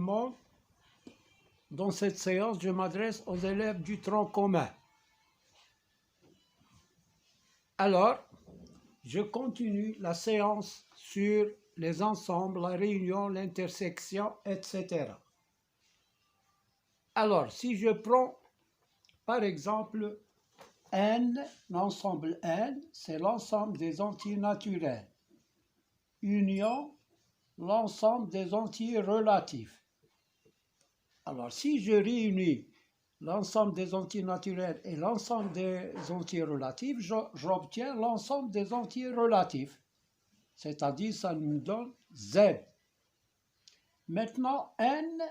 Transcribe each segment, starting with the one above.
monde. Dans cette séance, je m'adresse aux élèves du tronc commun. Alors, je continue la séance sur les ensembles, la réunion, l'intersection, etc. Alors, si je prends, par exemple, N, l'ensemble N, c'est l'ensemble des entiers naturels. Union, l'ensemble des entiers relatifs. Alors, si je réunis l'ensemble des entiers naturels et l'ensemble des entiers relatifs, j'obtiens l'ensemble des entiers relatifs. C'est-à-dire, ça nous donne Z. Maintenant, N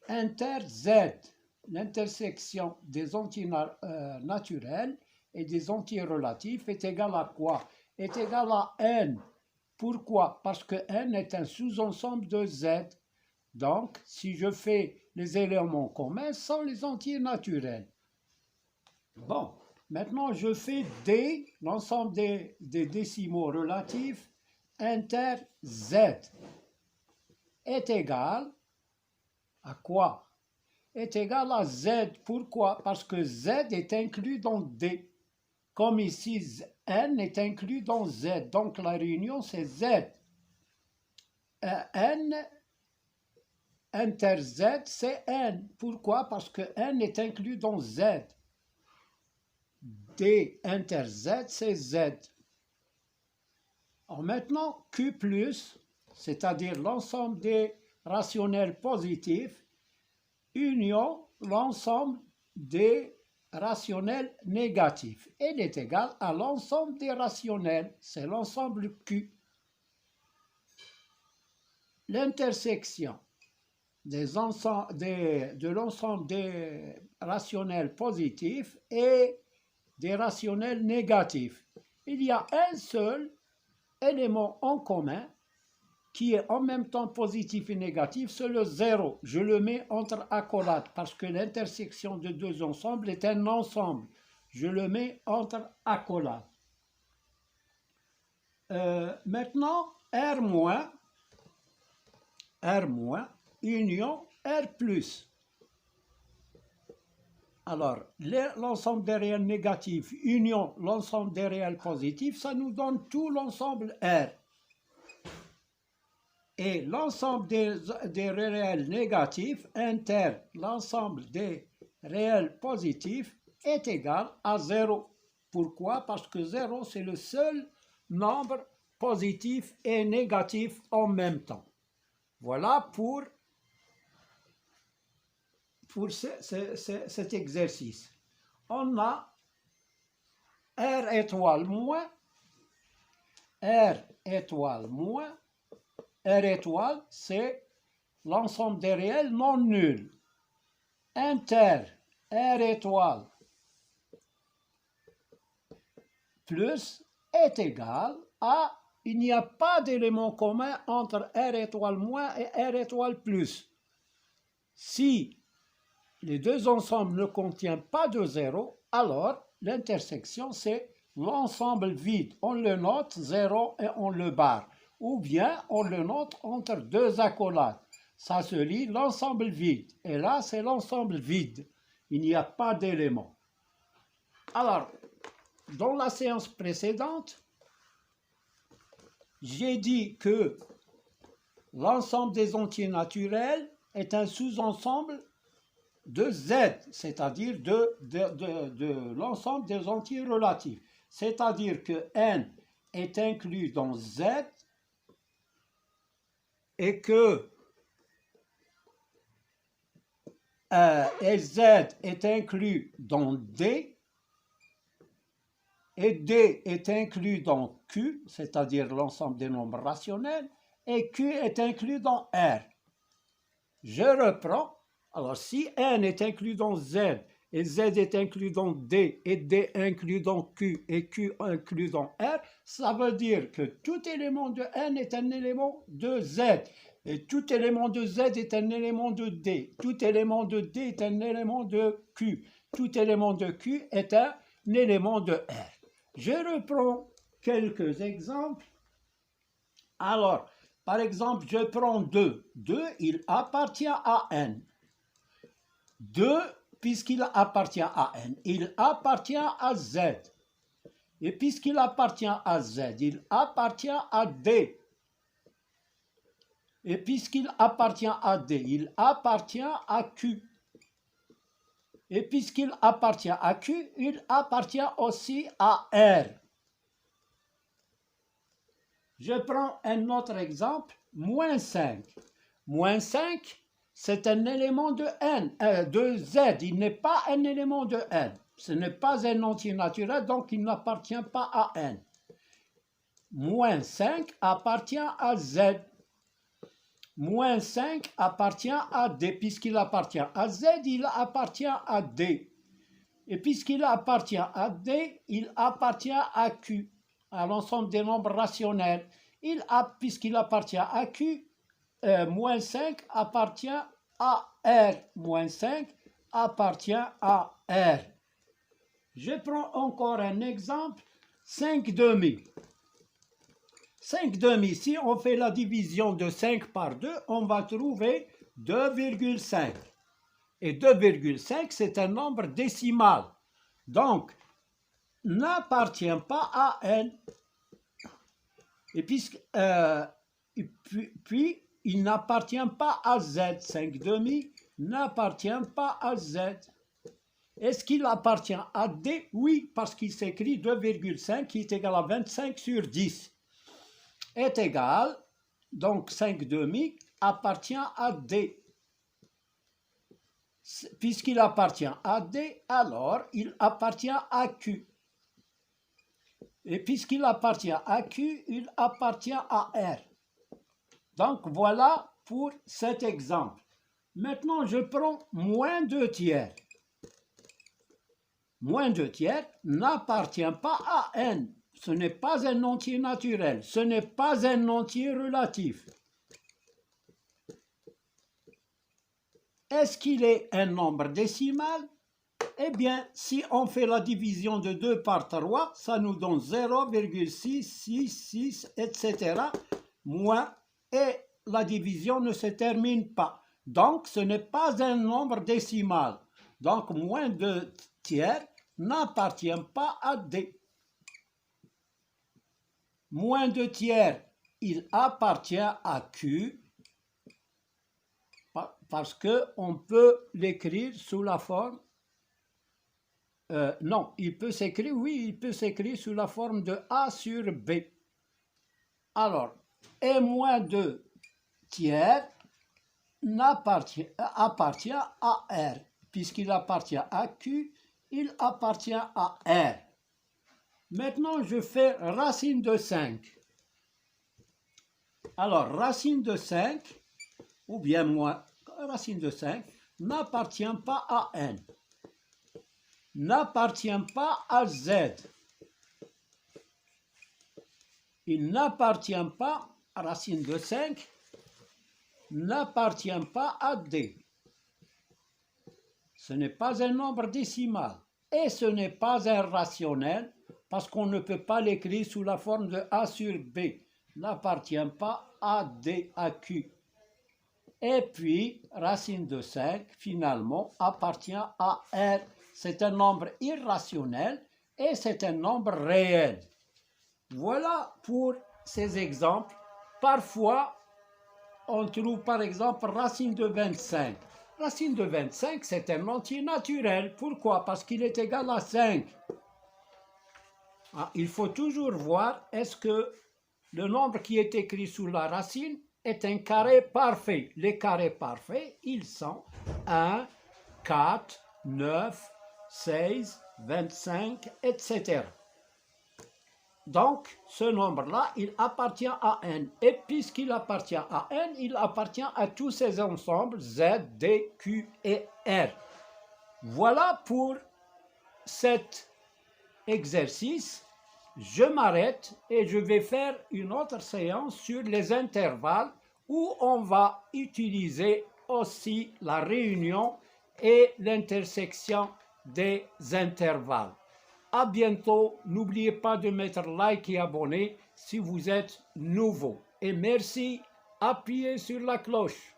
inter Z, l'intersection des entiers naturels et des entiers relatifs est égale à quoi? Est égale à N. Pourquoi? Parce que N est un sous-ensemble de Z. Donc, si je fais les éléments communs, sont les entiers naturels. Bon, maintenant je fais D, l'ensemble des décimaux relatifs, inter Z est égal à quoi? Est égal à Z. Pourquoi? Parce que Z est inclus dans D. Comme ici, N est inclus dans Z. Donc la réunion, c'est Z. N inter Z, c'est N. Pourquoi? Parce que N est inclus dans Z. D inter Z, c'est Z. Alors maintenant, Q+, c'est-à-dire l'ensemble des rationnels positifs, union l'ensemble des rationnels négatifs. Elle est égale à l'ensemble des rationnels, c'est l'ensemble Q. L'intersection de l'ensemble des rationnels positifs et des rationnels négatifs. Il y a un seul élément en commun qui est en même temps positif et négatif, c'est le 0. Je le mets entre accolades parce que l'intersection de deux ensembles est un ensemble. Je le mets entre accolades. Maintenant, R-, union R+. Alors, l'ensemble des réels négatifs, union l'ensemble des réels positifs, ça nous donne tout l'ensemble R. Et l'ensemble des réels négatifs, inter l'ensemble des réels positifs, est égal à 0. Pourquoi? Parce que 0, c'est le seul nombre positif et négatif en même temps. Voilà pour cet exercice. On a R étoile moins, R étoile moins, R étoile, c'est l'ensemble des réels non nuls. Inter R étoile plus est égal à, il n'y a pas d'élément commun entre R étoile moins et R étoile plus. Si les deux ensembles ne contiennent pas de 0, alors l'intersection c'est l'ensemble vide. On le note 0 et on le barre. Ou bien on le note entre deux accolades. Ça se lit l'ensemble vide. Et là, c'est l'ensemble vide. Il n'y a pas d'éléments. Alors, dans la séance précédente, j'ai dit que l'ensemble des entiers naturels est un sous-ensemble de Z, c'est-à-dire de l'ensemble des entiers relatifs. C'est-à-dire que N est inclus dans Z et que Z est inclus dans D et D est inclus dans Q, c'est-à-dire l'ensemble des nombres rationnels, et Q est inclus dans R. Je reprends. Alors, si N est inclus dans Z, et Z est inclus dans D, et D inclus dans Q, et Q inclus dans R, ça veut dire que tout élément de N est un élément de Z, et tout élément de Z est un élément de D, tout élément de D est un élément de Q, tout élément de Q est un élément de R. Je reprends quelques exemples. Alors, Par exemple, je prends 2. 2, il appartient à n. 2, puisqu'il appartient à n, il appartient à z. Et puisqu'il appartient à z, il appartient à d. Et puisqu'il appartient à d, il appartient à q. Et puisqu'il appartient à q, il appartient aussi à r. Je prends un autre exemple, moins 5. Moins 5, c'est un élément de n, de z, il n'est pas un élément de n. Ce n'est pas un entier naturel, donc il n'appartient pas à n. Moins 5 appartient à z. Moins 5 appartient à d. Puisqu'il appartient à z, il appartient à d. Et puisqu'il appartient à d, il appartient à q, à l'ensemble des nombres rationnels. Puisqu'il appartient à q, moins 5 appartient à r. Moins 5 appartient à r. Je prends encore un exemple, 5 demi. 5 demi, si on fait la division de 5 par 2, on va trouver 2,5. Et 2,5, c'est un nombre décimal. Donc, n'appartient pas à n. Et puis, il n'appartient pas à z. 5 demi n'appartient pas à z. Est-ce qu'il appartient à d? Oui, parce qu'il s'écrit 2,5 qui est égal à 25 sur 10. Est égal, donc 5 demi appartient à d. Puisqu'il appartient à d, alors il appartient à q. Et puisqu'il appartient à q, il appartient à r. Donc voilà pour cet exemple. Maintenant, je prends moins 2 tiers. Moins 2 tiers n'appartient pas à n. Ce n'est pas un entier naturel, ce n'est pas un entier relatif. Est-ce qu'il est un nombre décimal? Eh bien, si on fait la division de 2 par 3, ça nous donne 0,666, etc. Moins, et la division ne se termine pas. Donc, ce n'est pas un nombre décimal. Donc, moins 2 tiers n'appartient pas à d. Moins 2 tiers, il appartient à q, parce qu'on peut l'écrire sous la forme, non, il peut s'écrire, oui, il peut s'écrire sous la forme de a sur b. Alors, et moins 2 tiers appartient à r, puisqu'il appartient à q, il appartient à r. Maintenant, je fais racine de 5. Alors, racine de 5, ou bien moins, racine de 5, n'appartient pas à n, n'appartient pas à z. Il n'appartient pas, racine de 5, n'appartient pas à d. Ce n'est pas un nombre décimal et ce n'est pas un rationnel, parce qu'on ne peut pas l'écrire sous la forme de a sur b. N'appartient pas à d, à q. Et puis, racine de 5, finalement, appartient à r. C'est un nombre irrationnel et c'est un nombre réel. Voilà pour ces exemples. Parfois, on trouve par exemple racine de 25. Racine de 25, c'est un entier naturel. Pourquoi? Parce qu'il est égal à 5. Il faut toujours voir, est-ce que le nombre qui est écrit sous la racine est un carré parfait. Les carrés parfaits, ils sont 1, 4, 9, 16, 25, etc. Donc, ce nombre-là, il appartient à n. Et puisqu'il appartient à n, il appartient à tous ces ensembles z, d, q et r. Voilà pour cet exercice. Je m'arrête et je vais faire une autre séance sur les intervalles où on va utiliser aussi la réunion et l'intersection des intervalles. À bientôt. N'oubliez pas de mettre like et abonner si vous êtes nouveau. Et merci appuyez sur la cloche.